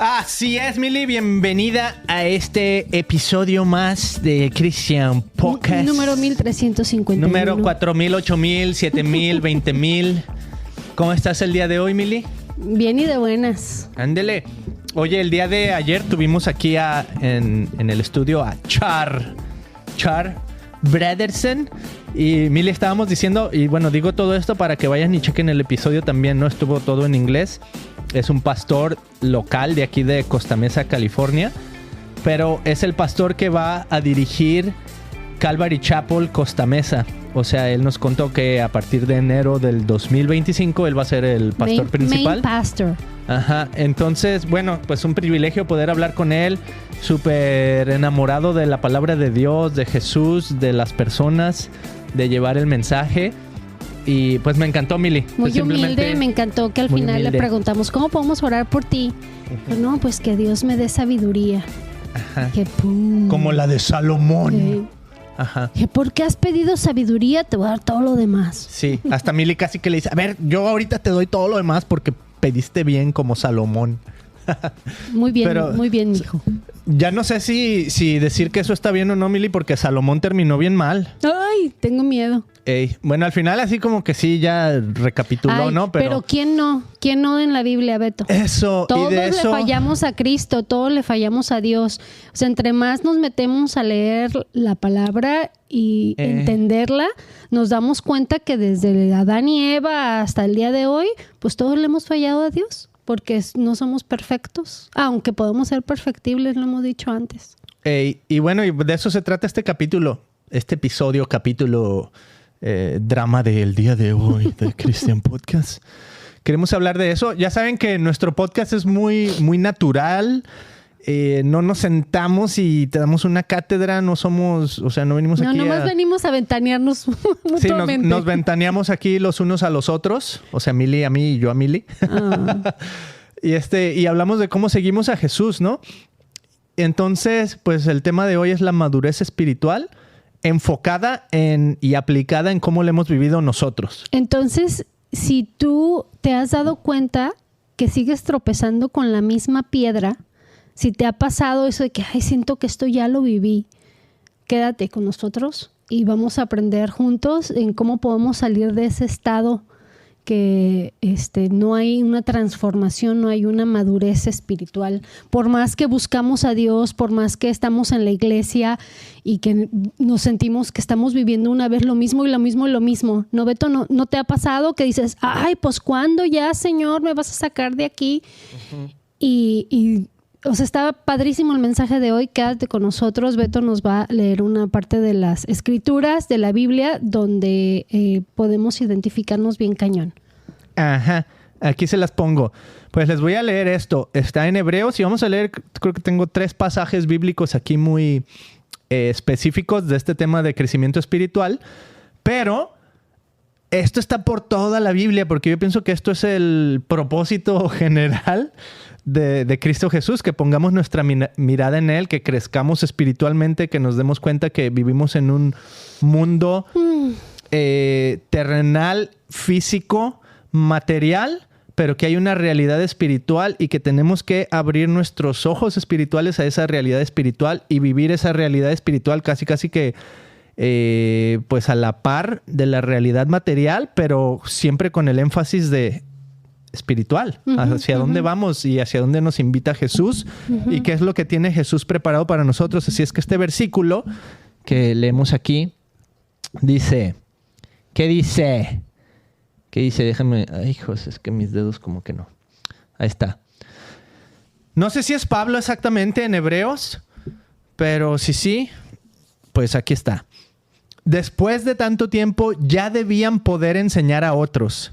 Así es, Mili, bienvenida a este episodio más de Christian Podcast. Número 1351. Número 4000, 8000, 7000, 20000. ¿Cómo estás el día de hoy, Mili? Bien y de buenas. Ándele. Oye, el día de ayer tuvimos aquí en el estudio a Char Bredersen. Y Mili, estábamos diciendo, y bueno, digo todo esto para que vayan y chequen el episodio también, ¿no? Estuvo todo en inglés. Es un pastor local de aquí de Costa Mesa, California. Pero es el pastor que va a dirigir Calvary Chapel Costa Mesa. O sea, él nos contó que a partir de enero del 2025 él va a ser el pastor principal. Main pastor. Ajá. Entonces, bueno, pues un privilegio poder hablar con él. Súper enamorado de la palabra de Dios, de Jesús, de las personas, de llevar el mensaje. Y pues me encantó, Mili. Muy humilde, me encantó que al final le preguntamos, ¿cómo podemos orar por ti? Pues no, pues que Dios me dé sabiduría. Ajá. Que, como la de Salomón. Ajá. Que porque has pedido sabiduría, te voy a dar todo lo demás. Sí, hasta Mili casi que le dice, a ver, yo ahorita te doy todo lo demás porque pediste bien como Salomón. Muy bien, pero, muy bien, mijo. Ya no sé si decir que eso está bien o no, Mili, porque Salomón terminó bien mal. Ay, tengo miedo. Bueno, al final así como que sí, ya recapituló, ¿no? Pero ¿quién no? ¿Quién no en la Biblia, Beto? Eso, todos y de eso... le fallamos a Cristo, todos le fallamos a Dios. O sea, entre más nos metemos a leer la palabra y entenderla, nos damos cuenta que desde Adán y Eva hasta el día de hoy, pues todos le hemos fallado a Dios, porque no somos perfectos, aunque podemos ser perfectibles, lo hemos dicho antes. Y bueno, y de eso se trata este capítulo, capítulo drama del día de hoy de Christian Podcast. Queremos hablar de eso. Ya saben que nuestro podcast es muy, muy natural. No nos sentamos y te damos una cátedra. No somos, o sea, no venimos aquí nomás venimos a ventanearnos mutuamente. Sí, nos ventaneamos aquí los unos a los otros. O sea, Mili a mí y yo a Mili. Y hablamos de cómo seguimos a Jesús, ¿no? Entonces, pues el tema de hoy es la madurez espiritual enfocada y aplicada en cómo lo hemos vivido nosotros. Entonces, si tú te has dado cuenta que sigues tropezando con la misma piedra, si te ha pasado eso de que, ay, siento que esto ya lo viví, quédate con nosotros y vamos a aprender juntos en cómo podemos salir de ese estado que no hay una transformación, no hay una madurez espiritual. Por más que buscamos a Dios, por más que estamos en la iglesia y que nos sentimos que estamos viviendo una vez lo mismo y lo mismo y lo mismo. ¿No, Beto? ¿No te ha pasado que dices, ay, pues ¿cuándo ya, Señor, me vas a sacar de aquí? Uh-huh. O sea, está padrísimo el mensaje de hoy. Quédate con nosotros. Beto nos va a leer una parte de las escrituras de la Biblia donde podemos identificarnos bien cañón. Ajá. Aquí se las pongo. Pues les voy a leer esto. Está en Hebreos y vamos a leer, creo que tengo 3 pasajes bíblicos aquí muy específicos de este tema de crecimiento espiritual. Pero esto está por toda la Biblia porque yo pienso que esto es el propósito general de Cristo Jesús, que pongamos nuestra mirada en Él, que crezcamos espiritualmente, que nos demos cuenta que vivimos en un mundo terrenal, físico, material, pero que hay una realidad espiritual y que tenemos que abrir nuestros ojos espirituales a esa realidad espiritual y vivir esa realidad espiritual casi que pues a la par de la realidad material, pero siempre con el énfasis de espiritual, hacia dónde vamos y hacia dónde nos invita Jesús y qué es lo que tiene Jesús preparado para nosotros. Así es que este versículo que leemos aquí dice, ¿qué dice? Déjame, ay, hijos, es que mis dedos como que no. Ahí está. No sé si es Pablo exactamente en Hebreos, pero sí, pues aquí está. Después de tanto tiempo ya debían poder enseñar a otros.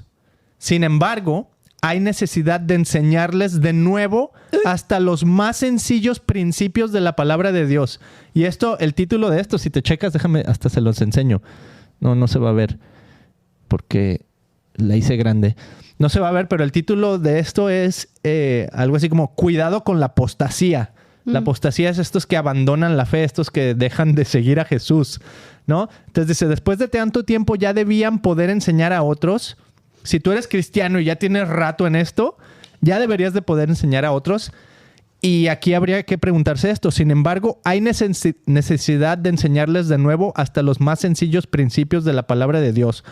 Sin embargo, hay necesidad de enseñarles de nuevo hasta los más sencillos principios de la palabra de Dios. Y el título de esto, si te checas, déjame, hasta se los enseño. No se va a ver porque la hice grande. No se va a ver, pero el título de esto es algo así como Cuidado con la apostasía. La apostasía es estos que abandonan la fe, estos que dejan de seguir a Jesús, ¿no? Entonces dice, después de tanto tiempo ya debían poder enseñar a otros. Si tú eres cristiano y ya tienes rato en esto, ya deberías de poder enseñar a otros Y aquí habría que preguntarse esto. Sin embargo, hay necesidad de enseñarles de nuevo hasta los más sencillos principios de la palabra de Dios.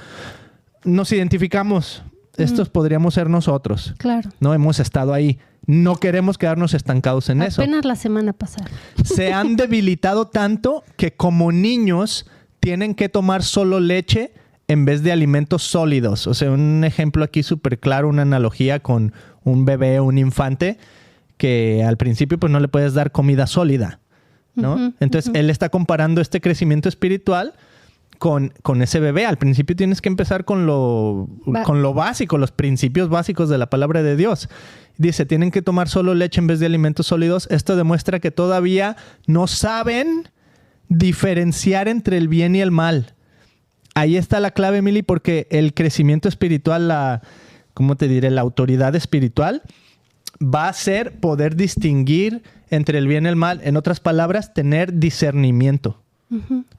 Nos identificamos. Estos podríamos ser nosotros. Claro. No hemos estado ahí. No queremos quedarnos estancados en eso. Apenas la semana pasada. Se han debilitado tanto que como niños tienen que tomar solo leche en vez de alimentos sólidos. O sea, un ejemplo aquí súper claro, una analogía con un bebé o un infante que al principio pues no le puedes dar comida sólida, ¿no? Entonces él está comparando este crecimiento espiritual con ese bebé. Al principio tienes que empezar con lo básico, los principios básicos de la palabra de Dios. Dice, tienen que tomar solo leche en vez de alimentos sólidos. Esto demuestra que todavía no saben diferenciar entre el bien y el mal. Ahí está la clave, Emily, porque el crecimiento espiritual, ¿cómo te diré? La autoridad espiritual va a ser poder distinguir entre el bien y el mal. En otras palabras, tener discernimiento.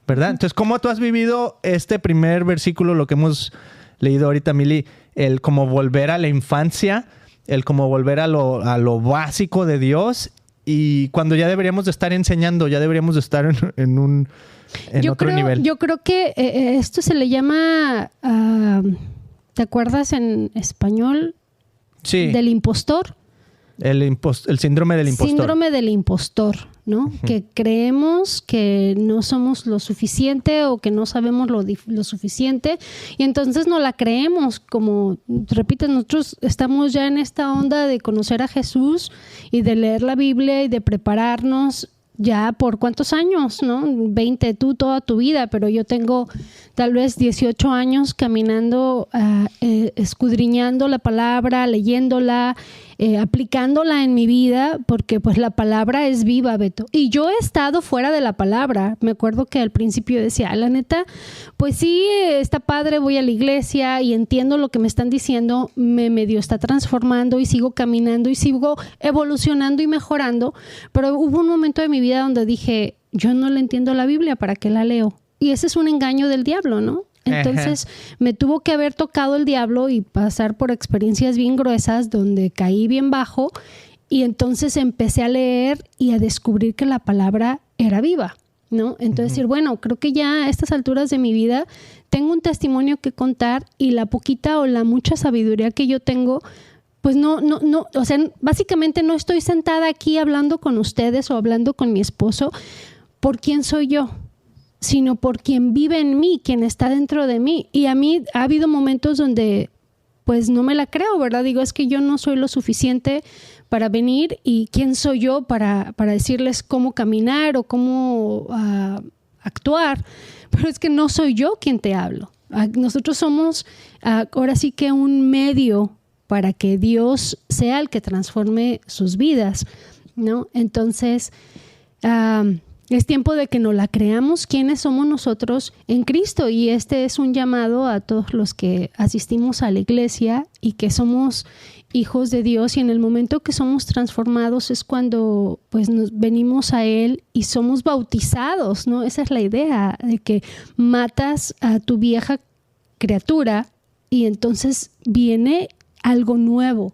¿Verdad? Entonces, ¿cómo tú has vivido este primer versículo, lo que hemos leído ahorita, Mili? El como volver a la infancia, el como volver a lo básico de Dios, y cuando ya deberíamos de estar enseñando, ya deberíamos de estar en otro nivel. Yo creo que esto se le llama, ¿te acuerdas en español? Sí. Del impostor. El síndrome del impostor. Síndrome del impostor, ¿no? Que creemos que no somos lo suficiente o que no sabemos lo suficiente y entonces no la creemos. Como, repito, nosotros estamos ya en esta onda de conocer a Jesús y de leer la Biblia y de prepararnos ya por ¿cuántos años? ¿No? 20 tú toda tu vida, pero yo tengo tal vez 18 años caminando, escudriñando la palabra, leyéndola, aplicándola en mi vida, porque pues la palabra es viva, Beto. Y yo he estado fuera de la palabra. Me acuerdo que al principio decía, la neta, pues sí, está padre, voy a la iglesia y entiendo lo que me están diciendo, me medio está transformando y sigo caminando y sigo evolucionando y mejorando, pero hubo un momento de mi vida donde dije, yo no le entiendo la Biblia, ¿para qué la leo? Y ese es un engaño del diablo, ¿no? Entonces me tuvo que haber tocado el diablo y pasar por experiencias bien gruesas donde caí bien bajo y entonces empecé a leer y a descubrir que la palabra era viva, ¿no? Entonces decir, bueno, creo que ya a estas alturas de mi vida tengo un testimonio que contar y la poquita o la mucha sabiduría que yo tengo, pues no, o sea, básicamente no estoy sentada aquí hablando con ustedes o hablando con mi esposo por quién soy yo, sino por quien vive en mí, quien está dentro de mí. Y a mí ha habido momentos donde pues no me la creo, ¿verdad? Digo, es que yo no soy lo suficiente para venir y quién soy yo para decirles cómo caminar o cómo actuar, pero es que no soy yo quien te hablo. Nosotros somos ahora sí que un medio para que Dios sea el que transforme sus vidas, ¿no? Entonces, es tiempo de que nos la creamos quiénes somos nosotros en Cristo, y este es un llamado a todos los que asistimos a la iglesia y que somos hijos de Dios, y en el momento que somos transformados es cuando pues nos venimos a Él y somos bautizados, ¿no? Esa es la idea, de que matas a tu vieja criatura y entonces viene algo nuevo,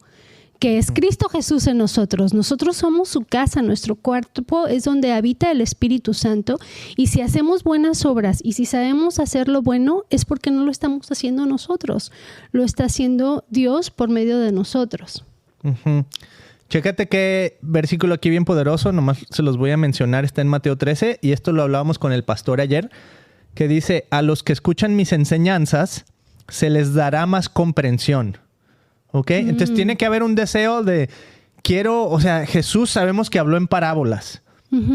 que es Cristo Jesús en nosotros. Nosotros somos su casa, nuestro cuerpo es donde habita el Espíritu Santo, y si hacemos buenas obras y si sabemos hacer lo bueno es porque no lo estamos haciendo nosotros, lo está haciendo Dios por medio de nosotros. Chécate qué versículo aquí bien poderoso, nomás se los voy a mencionar, está en Mateo 13, y esto lo hablábamos con el pastor ayer, que dice, a los que escuchan mis enseñanzas se les dará más comprensión. ¿Ok? Entonces tiene que haber un deseo de Jesús sabemos que habló en parábolas,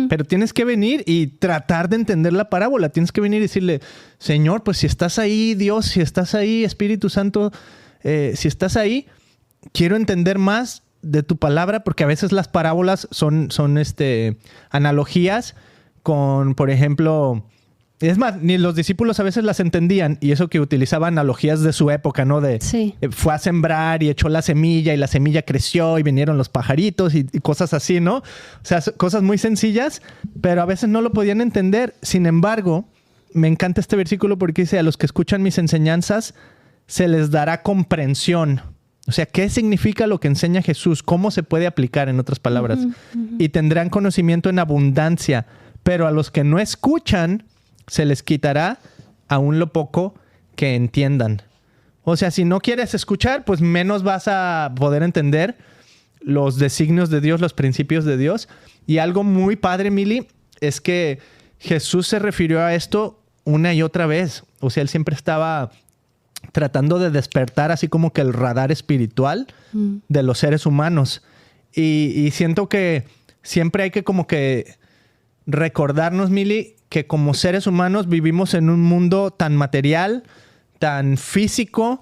pero tienes que venir y tratar de entender la parábola. Tienes que venir y decirle, Señor, pues si estás ahí, Dios, si estás ahí, Espíritu Santo, si estás ahí, quiero entender más de tu palabra, porque a veces las parábolas son analogías con, por ejemplo... Es más, ni los discípulos a veces las entendían, y eso que utilizaba analogías de su época, ¿no? Fue a sembrar y echó la semilla y la semilla creció y vinieron los pajaritos y cosas así, ¿no? O sea, cosas muy sencillas, pero a veces no lo podían entender. Sin embargo, me encanta este versículo porque dice, a los que escuchan mis enseñanzas se les dará comprensión. O sea, ¿qué significa lo que enseña Jesús? ¿Cómo se puede aplicar, en otras palabras? Y tendrán conocimiento en abundancia, pero a los que no escuchan se les quitará aún lo poco que entiendan. O sea, si no quieres escuchar, pues menos vas a poder entender los designios de Dios, los principios de Dios. Y algo muy padre, Mili, es que Jesús se refirió a esto una y otra vez. O sea, él siempre estaba tratando de despertar así como que el radar espiritual de los seres humanos. Y siento que siempre hay que como que recordarnos, Mili, que como seres humanos vivimos en un mundo tan material, tan físico,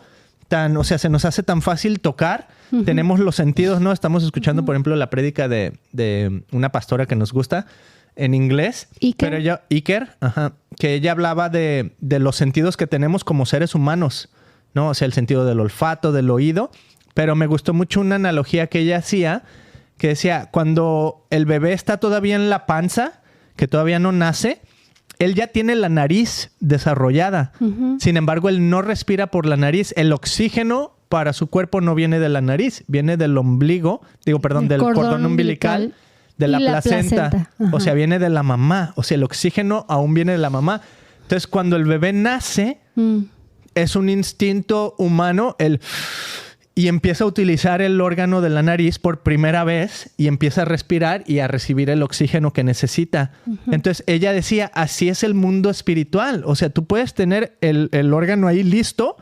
o sea, se nos hace tan fácil tocar. Tenemos los sentidos, ¿no? Estamos escuchando, por ejemplo, la prédica de una pastora que nos gusta en inglés. Iker, que ella hablaba de los sentidos que tenemos como seres humanos, ¿no? O sea, el sentido del olfato, del oído. Pero me gustó mucho una analogía que ella hacía, que decía, cuando el bebé está todavía en la panza, que todavía no nace, él ya tiene la nariz desarrollada. Sin embargo, él no respira por la nariz. El oxígeno para su cuerpo no viene de la nariz, viene del ombligo, del cordón umbilical, de la placenta. O sea, viene de la mamá. O sea, el oxígeno aún viene de la mamá. Entonces, cuando el bebé nace, es un instinto humano y empieza a utilizar el órgano de la nariz por primera vez y empieza a respirar y a recibir el oxígeno que necesita. Entonces, ella decía, así es el mundo espiritual. O sea, tú puedes tener el órgano ahí listo,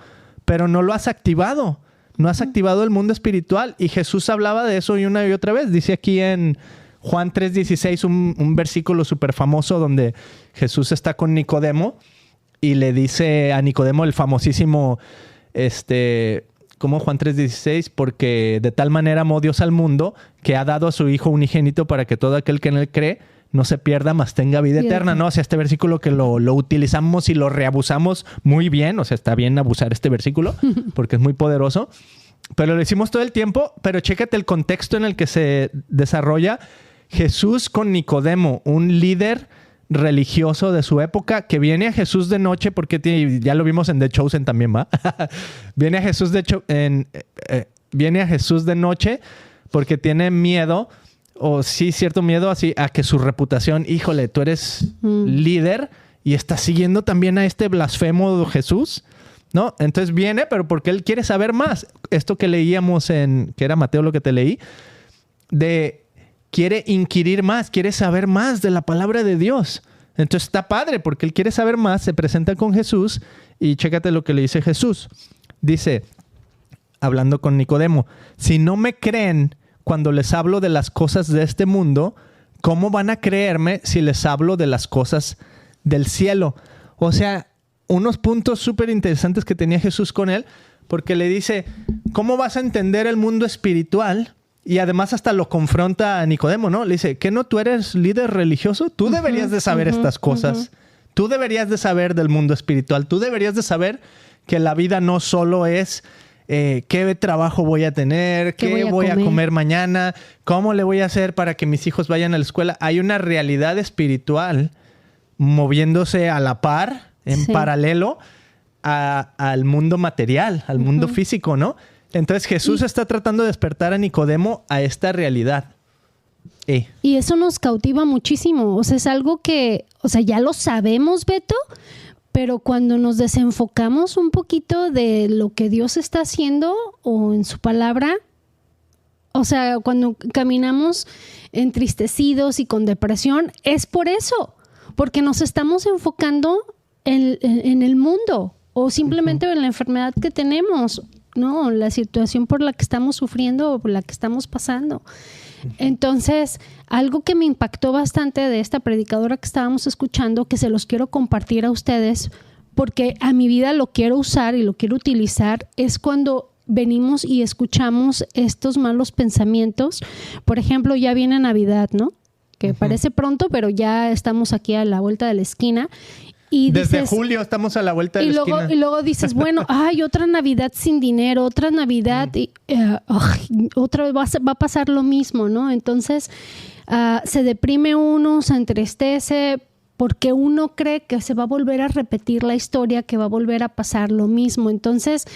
pero no lo has activado. No has activado el mundo espiritual. Y Jesús hablaba de eso una y otra vez. Dice aquí en Juan 3:16, un versículo súper famoso donde Jesús está con Nicodemo y le dice a Nicodemo el famosísimo, como Juan 3:16, porque de tal manera amó Dios al mundo que ha dado a su Hijo unigénito para que todo aquel que en él cree no se pierda, mas tenga vida eterna, ¿no? O sea, este versículo que lo utilizamos y lo reabusamos muy bien. O sea, está bien abusar este versículo porque es muy poderoso. Pero lo decimos todo el tiempo. Pero chécate el contexto en el que se desarrolla Jesús con Nicodemo, un líder religioso de su época que viene a Jesús de noche porque ya lo vimos en The Chosen también, ¿va? Viene a Jesús de noche porque tiene miedo, o sí, cierto miedo así a que su reputación, híjole, tú eres líder y estás siguiendo también a este blasfemo Jesús, ¿no? Entonces viene, pero porque él quiere saber más. Esto que leíamos que era Mateo lo que te leí, quiere inquirir más, quiere saber más de la palabra de Dios. Entonces está padre porque él quiere saber más, se presenta con Jesús y chécate lo que le dice Jesús. Dice, hablando con Nicodemo, si no me creen cuando les hablo de las cosas de este mundo, ¿cómo van a creerme si les hablo de las cosas del cielo? O sea, unos puntos súper interesantes que tenía Jesús con él, porque le dice, ¿cómo vas a entender el mundo espiritual? Y además hasta lo confronta a Nicodemo, ¿no? Le dice, ¿qué no tú eres líder religioso? Tú deberías de saber estas cosas. Tú deberías de saber del mundo espiritual. Tú deberías de saber que la vida no solo es qué trabajo voy a tener, qué voy a comer mañana, cómo le voy a hacer para que mis hijos vayan a la escuela. Hay una realidad espiritual moviéndose a la par, en paralelo al mundo material, al mundo físico, ¿no? Entonces Jesús está tratando de despertar a Nicodemo a esta realidad. Y eso nos cautiva muchísimo. O sea, es algo que, o sea, ya lo sabemos, Beto, pero cuando nos desenfocamos un poquito de lo que Dios está haciendo o en su palabra, o sea, cuando caminamos entristecidos y con depresión, es por eso, porque nos estamos enfocando en el mundo o simplemente en la enfermedad que tenemos, ¿no? La situación por la que estamos sufriendo o por la que estamos pasando. Entonces, algo que me impactó bastante de esta predicadora que estábamos escuchando, que se los quiero compartir a ustedes, porque a mi vida lo quiero usar y lo quiero utilizar, es cuando venimos y escuchamos estos malos pensamientos. Por ejemplo, ya viene Navidad, ¿no? Que parece pronto, pero ya estamos aquí a la vuelta de la esquina. Y desde julio estamos a la vuelta de la esquina. Y luego dices, bueno, hay otra Navidad sin dinero, otra Navidad, otra vez va a pasar lo mismo, ¿no? Entonces se deprime uno, se entristece, porque uno cree que se va a volver a repetir la historia, que va a volver a pasar lo mismo. Entonces,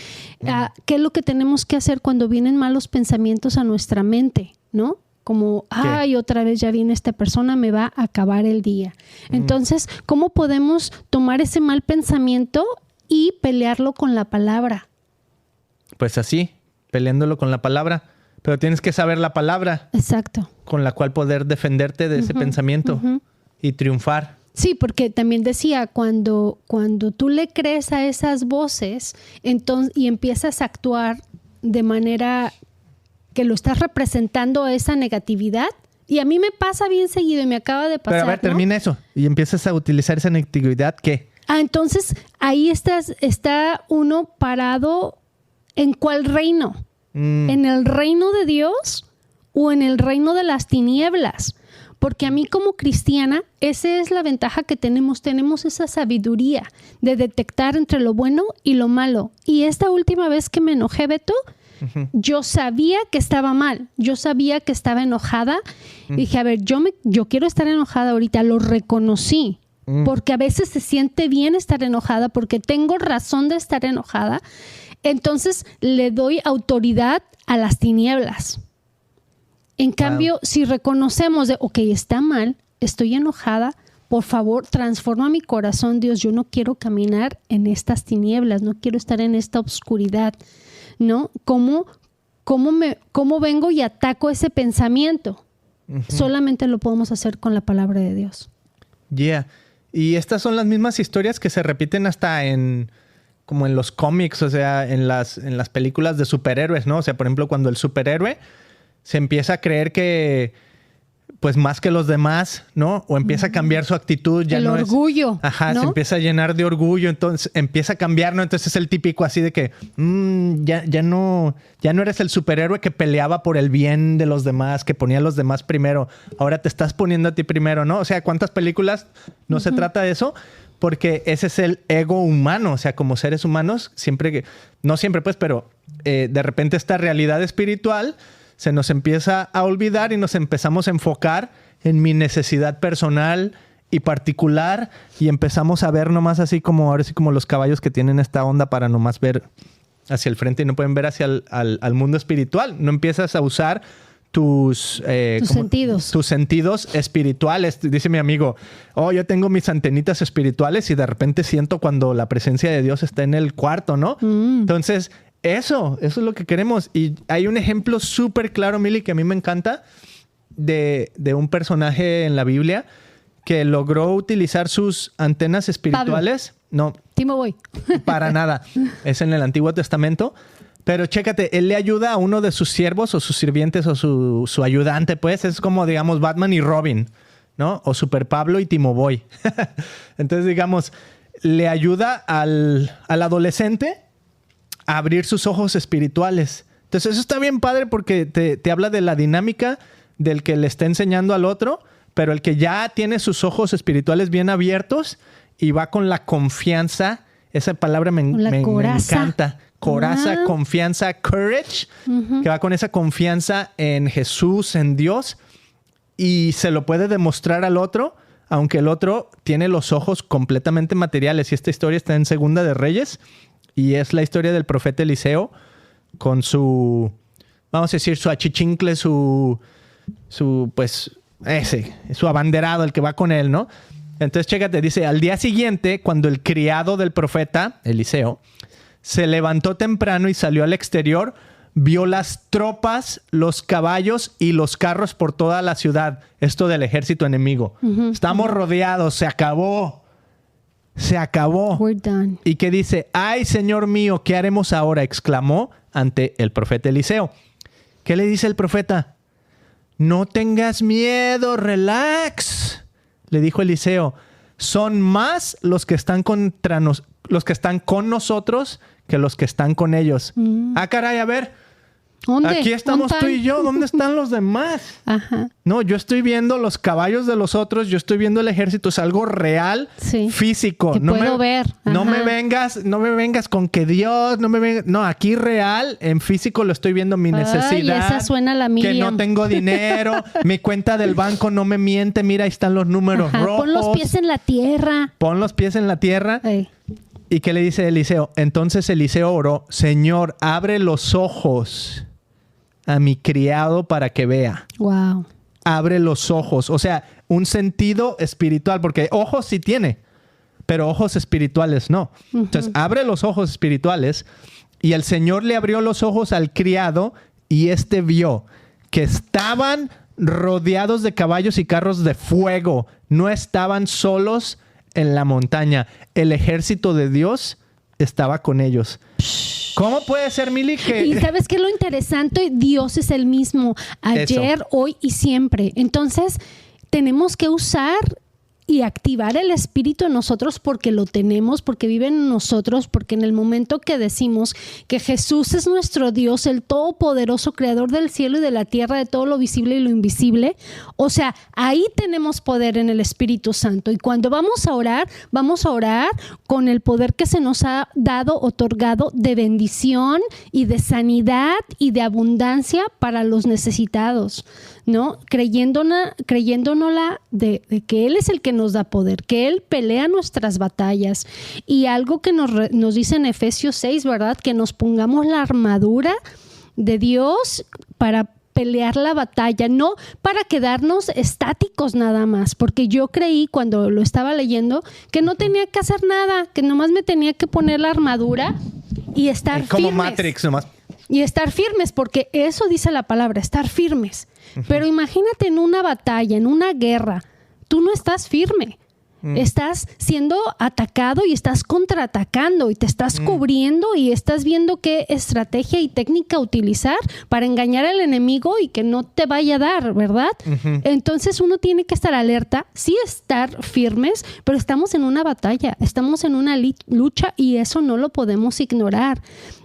¿qué es lo que tenemos que hacer cuando vienen malos pensamientos a nuestra mente, ¿no? Como, ay, otra vez ya viene esta persona, me va a acabar el día. Entonces, ¿cómo podemos tomar ese mal pensamiento y pelearlo con la palabra? Pues así, peleándolo con la palabra. Pero tienes que saber la palabra. Exacto. Con la cual poder defenderte de ese pensamiento y triunfar. Sí, porque también decía, cuando tú le crees a esas voces entonces, y empiezas a actuar de manera que lo estás representando a esa negatividad, y a mí me pasa bien seguido y me acaba de pasar. Pero a ver, termina eso y empiezas a utilizar esa negatividad, ¿qué? Entonces ahí está uno parado ¿en cuál reino? ¿En el reino de Dios o en el reino de las tinieblas? Porque a mí como cristiana, esa es la ventaja que tenemos. Tenemos esa sabiduría de detectar entre lo bueno y lo malo. Y esta última vez que me enojé, Beto, yo sabía que estaba mal. Yo sabía que estaba enojada. Dije, a ver, yo quiero estar enojada ahorita. Lo reconocí. Porque a veces se siente bien estar enojada, porque tengo razón de estar enojada. Entonces le doy autoridad a las tinieblas. En cambio, si reconocemos de, ok, está mal, estoy enojada, por favor, transforma mi corazón, Dios. Yo no quiero caminar en estas tinieblas, no quiero estar en esta oscuridad, ¿no? ¿Cómo vengo y ataco ese pensamiento? Solamente lo podemos hacer con la palabra de Dios. Y estas son las mismas historias que se repiten hasta como en los cómics, o sea, en las películas de superhéroes, ¿no? O sea, por ejemplo, cuando el superhéroe se empieza a creer que, pues, más que los demás, ¿no? O empieza a cambiar su actitud. Ya el no orgullo. Se empieza a llenar de orgullo, entonces empieza a cambiar, ¿no? Entonces es el típico así de que ya no eres el superhéroe que peleaba por el bien de los demás, que ponía a los demás primero. Ahora te estás poniendo a ti primero, ¿no? O sea, ¿cuántas películas no se trata de eso? Porque ese es el ego humano. O sea, como seres humanos, no siempre pues, pero de repente esta realidad espiritual se nos empieza a olvidar y nos empezamos a enfocar en mi necesidad personal y particular y empezamos a ver nomás así como, ahora sí como los caballos que tienen esta onda para nomás ver hacia el frente y no pueden ver hacia al mundo espiritual. No empiezas a usar tus sentidos espirituales. Dice mi amigo, yo tengo mis antenitas espirituales y de repente siento cuando la presencia de Dios está en el cuarto, ¿no? Entonces, eso es lo que queremos. Y hay un ejemplo súper claro, Mili, que a mí me encanta de un personaje en la Biblia que logró utilizar sus antenas espirituales. Pablo. No. Timo Boy. Para nada. Es en el Antiguo Testamento. Pero chécate, él le ayuda a uno de sus siervos o sus sirvientes o su ayudante, pues. Es como, digamos, Batman y Robin, ¿no? O Super Pablo y Timo Boy. Entonces, digamos, le ayuda al adolescente a abrir sus ojos espirituales. Entonces, eso está bien padre porque te habla de la dinámica del que le está enseñando al otro, pero el que ya tiene sus ojos espirituales bien abiertos y va con la confianza. Esa palabra me encanta. Coraza, confianza, courage, que va con esa confianza en Jesús, en Dios, y se lo puede demostrar al otro, aunque el otro tiene los ojos completamente materiales. Y esta historia está en Segunda de Reyes, y es la historia del profeta Eliseo con su, vamos a decir, su achichincle, su abanderado, el que va con él, ¿no? Entonces, chécate, dice, al día siguiente, cuando el criado del profeta, Eliseo, se levantó temprano y salió al exterior, vio las tropas, los caballos y los carros por toda la ciudad. Esto del ejército enemigo. Estamos rodeados, se acabó. Se acabó. We're done. Y que dice, ay, Señor mío, ¿qué haremos ahora? Exclamó ante el profeta Eliseo. ¿Qué le dice el profeta? No tengas miedo, relax. Le dijo Eliseo, son más los que están los que están con nosotros que los que están con ellos. Ah, caray, a ver, ¿Dónde? Aquí estamos ¿Dónde tú y yo. ¿Dónde están los demás? Ajá. No, yo estoy viendo los caballos de los otros. Yo estoy viendo el ejército. Es algo real, Sí. físico. Que puedo ver. No Ajá. me vengas con que Dios, no me vengas. No, aquí real, en físico lo estoy viendo, mi necesidad. Ay, esa suena la que Miriam. no tengo dinero. Mi cuenta del banco no me miente. Mira, ahí están los números Ajá, rojos. pon los pies en la tierra. Pon los pies en la tierra. Ey. ¿Y qué le dice Eliseo? Entonces Eliseo oró, Señor, abre los ojos a mi criado para que vea. Wow. Abre los ojos. O sea, un sentido espiritual, porque ojos sí tiene, pero ojos espirituales no. Entonces, abre los ojos espirituales y el Señor le abrió los ojos al criado y éste vio que estaban rodeados de caballos y carros de fuego. No estaban solos en la montaña. El ejército de Dios estaba con ellos. ¿Cómo puede ser, Mili, que... Y ¿sabes qué es lo interesante? Dios es el mismo ayer, hoy y siempre. Entonces, tenemos que usar y activar el Espíritu en nosotros porque lo tenemos, porque vive en nosotros, porque en el momento que decimos que Jesús es nuestro Dios, el todopoderoso creador del cielo y de la tierra, de todo lo visible y lo invisible, o sea, ahí tenemos poder en el Espíritu Santo. Y cuando vamos a orar con el poder que se nos ha dado, otorgado de bendición y de sanidad y de abundancia para los necesitados, ¿no? Creyéndonos de que Él es el que nos da poder, que Él pelea nuestras batallas. Y algo que nos dice en Efesios 6, ¿verdad? Que nos pongamos la armadura de Dios para pelear la batalla, no para quedarnos estáticos nada más, porque yo creí cuando lo estaba leyendo que no tenía que hacer nada, que nomás me tenía que poner la armadura y estar firmes. Como Matrix nomás. Y estar firmes, porque eso dice la palabra, estar firmes. Pero imagínate en una batalla, en una guerra, tú no estás firme. Estás siendo atacado y estás contraatacando y te estás cubriendo y estás viendo qué estrategia y técnica utilizar para engañar al enemigo y que no te vaya a dar, ¿verdad? Entonces uno tiene que estar alerta, sí estar firmes, pero estamos en una batalla, estamos en una lucha y eso no lo podemos ignorar.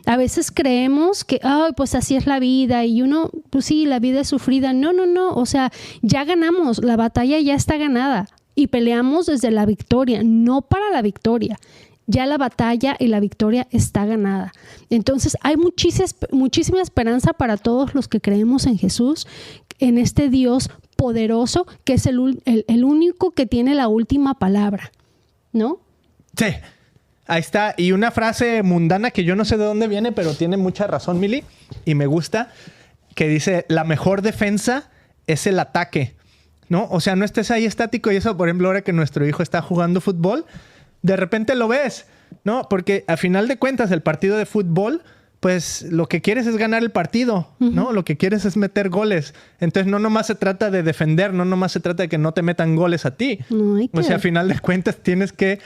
A veces creemos que, pues así es la vida y uno, pues sí, la vida es sufrida. No, o sea, ya ganamos, la batalla ya está ganada. Y peleamos desde la victoria, no para la victoria. Ya la batalla y la victoria está ganada. Entonces hay muchísima esperanza para todos los que creemos en Jesús, en este Dios poderoso que es el único que tiene la última palabra, ¿no? Sí, ahí está. Y una frase mundana que yo no sé de dónde viene, pero tiene mucha razón, Mili, y me gusta, que dice, la mejor defensa es el ataque. ¿No? O sea, no estés ahí estático y eso, por ejemplo, ahora que nuestro hijo está jugando fútbol, de repente lo ves, ¿no? Porque a final de cuentas el partido de fútbol, pues lo que quieres es ganar el partido, ¿no? Lo que quieres es meter goles. Entonces no nomás se trata de defender, no nomás se trata de que no te metan goles a ti. No, o sea, a final de cuentas tienes que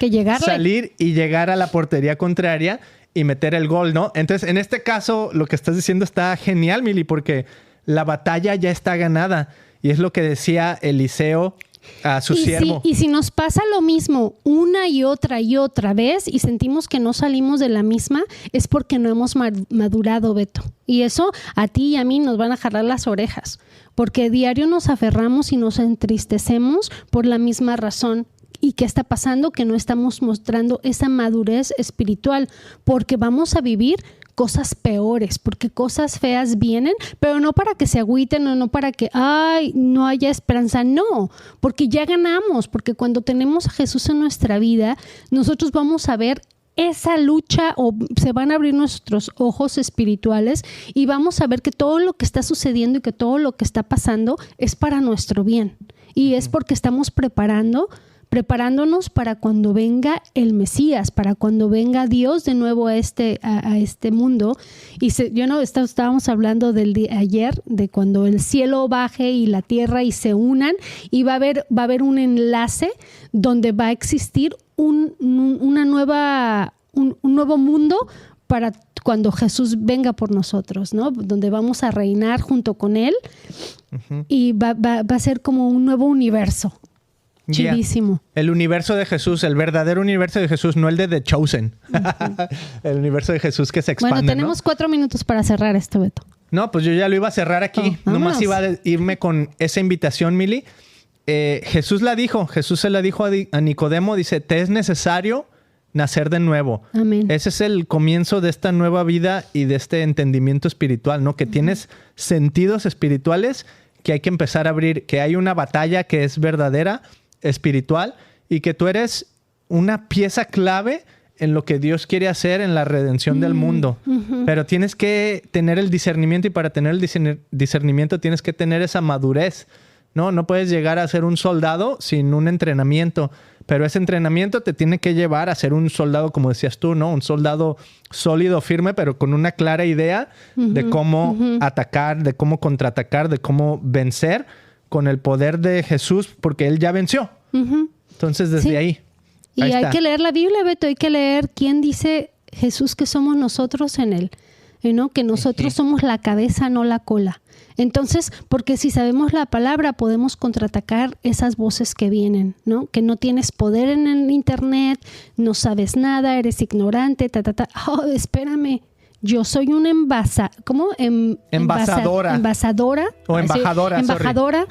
salir y llegar a la portería contraria y meter el gol, ¿no? Entonces, en este caso, lo que estás diciendo está genial, Mili, porque la batalla ya está ganada. Y es lo que decía Eliseo a su siervo. Y si nos pasa lo mismo una y otra vez y sentimos que no salimos de la misma, es porque no hemos madurado, Beto. Y eso a ti y a mí nos van a jalar las orejas. Porque diario nos aferramos y nos entristecemos por la misma razón. ¿Y qué está pasando? Que no estamos mostrando esa madurez espiritual. Porque vamos a vivir cosas peores, porque cosas feas vienen, pero no para que se agüiten o no para que, no haya esperanza, no, porque ya ganamos, porque cuando tenemos a Jesús en nuestra vida, nosotros vamos a ver esa lucha o se van a abrir nuestros ojos espirituales y vamos a ver que todo lo que está sucediendo y que todo lo que está pasando es para nuestro bien y es porque estamos preparándonos para cuando venga el Mesías, para cuando venga Dios de nuevo a este mundo. Y estábamos hablando del día ayer, de cuando el cielo baje y la tierra y se unan, y va a haber un enlace donde va a existir un nuevo mundo para cuando Jesús venga por nosotros, ¿no? Donde vamos a reinar junto con Él y va a ser como un nuevo universo. Chidísimo. El universo de Jesús, el verdadero universo de Jesús, no el de The Chosen. El universo de Jesús que se expande. Bueno, tenemos 4 minutos para cerrar esto, Beto. No, pues yo ya lo iba a cerrar aquí. Nomás iba a irme con esa invitación, Mili. Jesús se la dijo a Nicodemo, dice, te es necesario nacer de nuevo. Amén. Ese es el comienzo de esta nueva vida y de este entendimiento espiritual, ¿no? Que tienes sentidos espirituales que hay que empezar a abrir, que hay una batalla que es verdadera, espiritual, y que tú eres una pieza clave en lo que Dios quiere hacer en la redención del mundo. Pero tienes que tener el discernimiento, y para tener el discernimiento tienes que tener esa madurez, ¿no? No puedes llegar a ser un soldado sin un entrenamiento, pero ese entrenamiento te tiene que llevar a ser un soldado, como decías tú, ¿no? Un soldado sólido, firme, pero con una clara idea de cómo atacar, de cómo contraatacar, de cómo vencer con el poder de Jesús, porque Él ya venció. Entonces, desde ahí. Y hay que leer la Biblia, Beto, hay que leer quién dice Jesús que somos nosotros en Él, ¿no? Que nosotros somos la cabeza, no la cola. Entonces, porque si sabemos la palabra, podemos contraatacar esas voces que vienen, ¿no? Que no tienes poder en el internet, no sabes nada, eres ignorante, Oh, espérame, yo soy una envasadora. Envasadora. O embajadora. Embajadora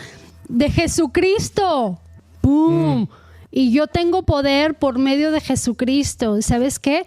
de Jesucristo. ¡Pum! Y yo tengo poder por medio de Jesucristo. ¿Sabes qué?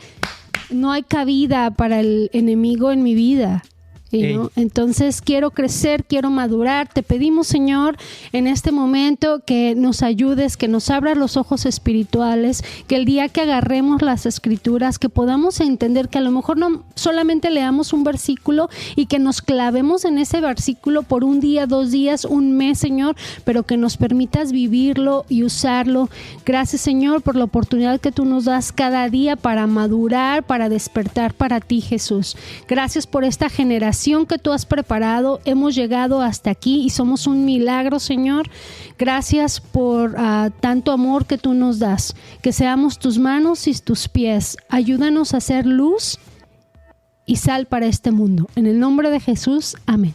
No hay cabida para el enemigo en mi vida. ¿No? Entonces quiero crecer, quiero madurar. Te pedimos, Señor, en este momento que nos ayudes, que nos abras los ojos espirituales, que el día que agarremos las escrituras, que podamos entender que a lo mejor no solamente leamos un versículo y que nos clavemos en ese versículo por un día, 2 días, un mes, Señor, pero que nos permitas vivirlo y usarlo. Gracias, Señor, por la oportunidad que tú nos das cada día para madurar, para despertar para ti, Jesús. Gracias por esta generación que tú has preparado. Hemos llegado hasta aquí y somos un milagro, Señor. Gracias por tanto amor que tú nos das. Que seamos tus manos y tus pies. Ayúdanos a hacer luz y sal para este mundo. En el nombre de Jesús, amén.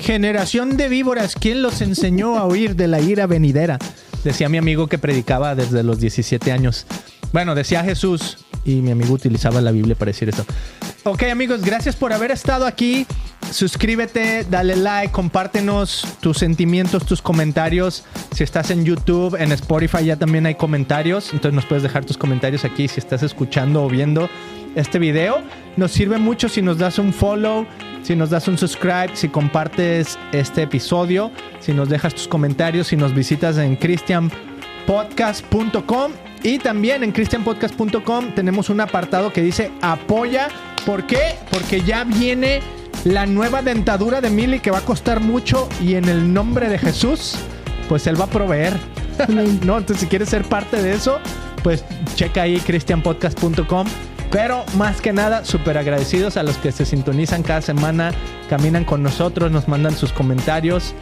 Generación de víboras, ¿quién los enseñó a huir de la ira venidera? Decía mi amigo que predicaba desde los 17 años. Bueno, decía Jesús, y mi amigo utilizaba la Biblia para decir eso. Ok, amigos, gracias por haber estado aquí. Suscríbete, dale like, compártenos tus sentimientos, tus comentarios. Si estás en YouTube, en Spotify ya también hay comentarios. Entonces nos puedes dejar tus comentarios aquí si estás escuchando o viendo este video. Nos sirve mucho si nos das un follow, si nos das un subscribe, si compartes este episodio, si nos dejas tus comentarios, si nos visitas en christianpodcast.com. Y también en christianpodcast.com tenemos un apartado que dice apoya. ¿Por qué? Porque ya viene la nueva dentadura de Mili que va a costar mucho y en el nombre de Jesús, pues Él va a proveer. ¿No? Entonces, si quieres ser parte de eso, pues checa ahí christianpodcast.com. Pero más que nada, súper agradecidos a los que se sintonizan cada semana, caminan con nosotros, nos mandan sus comentarios,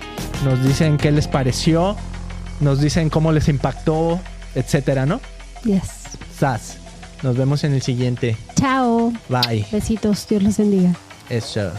nos dicen qué les pareció, nos dicen cómo les impactó, etcétera, ¿no? Yes. Sas. Nos vemos en el siguiente. Chao. Bye. Besitos. Dios los bendiga. Eso.